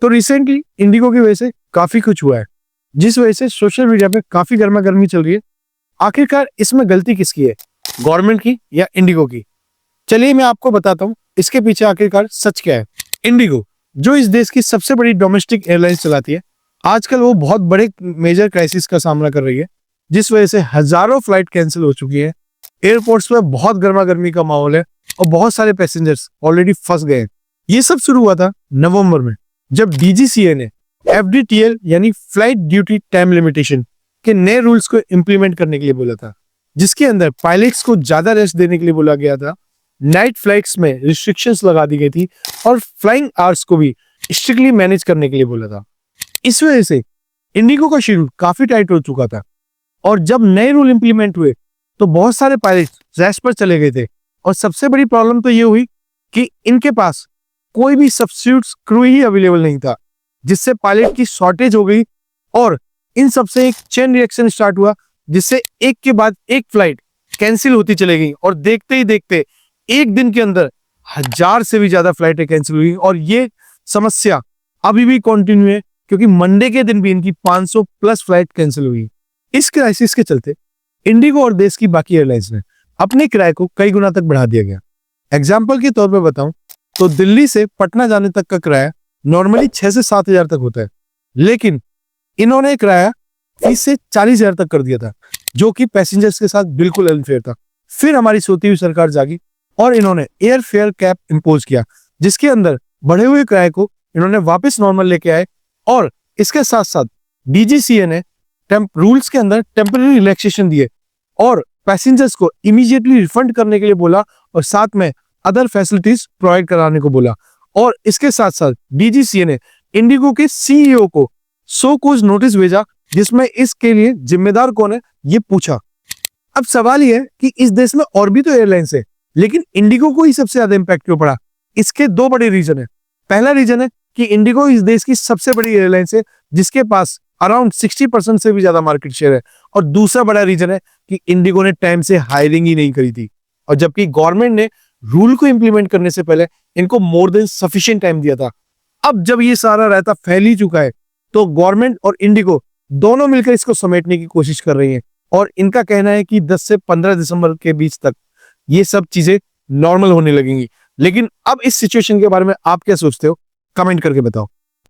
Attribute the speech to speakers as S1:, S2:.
S1: तो recently Indigo की वजह से काफी कुछ हुआ है, जिस वजह से सोशल मीडिया पे काफी गर्मा गर्मी चल रही है। आखिरकार इसमें गलती किसकी है, गवर्नमेंट की या इंडिगो की? चलिए मैं आपको बताता हूँ इसके पीछे आखिरकार सच क्या है। इंडिगो जो इस देश की सबसे बड़ी डोमेस्टिक एयरलाइंस चलाती है, आजकल वो बहुत बड़े मेजर क्राइसिस का सामना कर रही है, जिस वजह से हजारों फ्लाइट कैंसिल हो चुकी है। एयरपोर्ट्स पे बहुत गर्मा गर्मी का माहौल है और बहुत सारे पैसेंजर्स ऑलरेडी फंस गए हैं। ये सब शुरू हुआ था नवंबर में, जब डीजीसीए ने एफडीटीएल यानी फ्लाइट ड्यूटी टाइम लिमिटेशन के नए रूल्स को इंप्लीमेंट करने के लिए बोला था, जिसके अंदर पायलट्स को ज्यादा रेस्ट देने के लिए बोला गया था, नाइट फ्लाइट्स में रिस्ट्रिक्शंस लगा दी गई थी और फ्लाइंग आवर्स को भी स्ट्रिक्टली मैनेज करने के लिए बोला था। इस वजह से इंडिगो का शेड्यूल काफी टाइट हो चुका था और जब नए रूल इंप्लीमेंट हुए तो बहुत सारे पायलट्स रेस्ट पर चले गए थे। और सबसे बड़ी प्रॉब्लम तो ये हुई कि इनके पास कोई भी सब्स्टिट्यूट क्रू ही अवेलेबल नहीं था, जिससे पायलट की शॉर्टेज हो गई और इन सबसे एक चेन रिएक्शन स्टार्ट हुआ, जिससे एक के बाद एक फ्लाइट कैंसिल होती चली गई और देखते ही देखते एक दिन के अंदर 1000 से भी ज्यादा फ्लाइटें कैंसिल हुई। और ये समस्या अभी भी कंटिन्यू है, क्योंकि मंडे के दिन भी इनकी 500 प्लस फ्लाइट कैंसिल हुई। इस क्राइसिस के चलते इंडिगो और देश की बाकी एयरलाइंस ने अपने किराए को कई गुना तक बढ़ा दिया गया। एग्जाम्पल के तौर पर बताऊं तो दिल्ली से पटना जाने तक का किराया नॉर्मली 6 से 7 हजार तक होता है, लेकिन इन्होंने किराया 30 से 40 हजार तक कर दिया था, जो कि पैसेंजर्स के साथ बिल्कुल अनफेयर था। फिर हमारी सोती हुई सरकार जागी और इन्होंने एयर फेयर कैप इंपोज किया, जिसके अंदर बढ़े हुए किराए को इन्होंने वापस नॉर्मल लेके आए। और इसके साथ साथ डीजीसीए ने रूल्स के अंदर टेम्पररी रिलैक्सेशन दिए और पैसेंजर्स को इमीडिएटली रिफंड करने के लिए बोला और साथ में अदर फैसिलिटीज प्रोवाइड कराने को बोला। और इसके साथ साथ डीजीसीए ने इंडिगो के सीईओ को सो कॉज नोटिस भेजा, जिसमें इसके लिए जिम्मेदार कौन है ये पूछा। अब सवाल ये है कि इस देश में और भी तो एयरलाइंस है, लेकिन इंडिगो को ही सबसे ज्यादा इंपैक्ट क्यों पड़ा? इसके दो बड़े रीजन है। पहला रीजन है कि इंडिगो इस देश की सबसे बड़ी एयरलाइंस है, जिसके पास अराउंड 60% से भी ज्यादा मार्केट शेयर है। और दूसरा बड़ा रीजन है कि इंडिगो ने टाइम से हायरिंग ही नहीं करी थी, और जबकि गवर्नमेंट ने रूल को इंप्लीमेंट करने से पहले इनको मोर देन सफिशिएंट टाइम दिया था। अब जब ये सारा रायता फैल ही चुका है, तो गवर्नमेंट और इंडिगो दोनों मिलकर इसको समेटने की कोशिश कर रही हैं। और इनका कहना है कि 10 से 15 दिसंबर के बीच तक ये सब चीजें नॉर्मल होने लगेंगी। लेकिन अब इस सिचुएशन के बारे में आप क्या सोचते हो, कमेंट करके बताओ।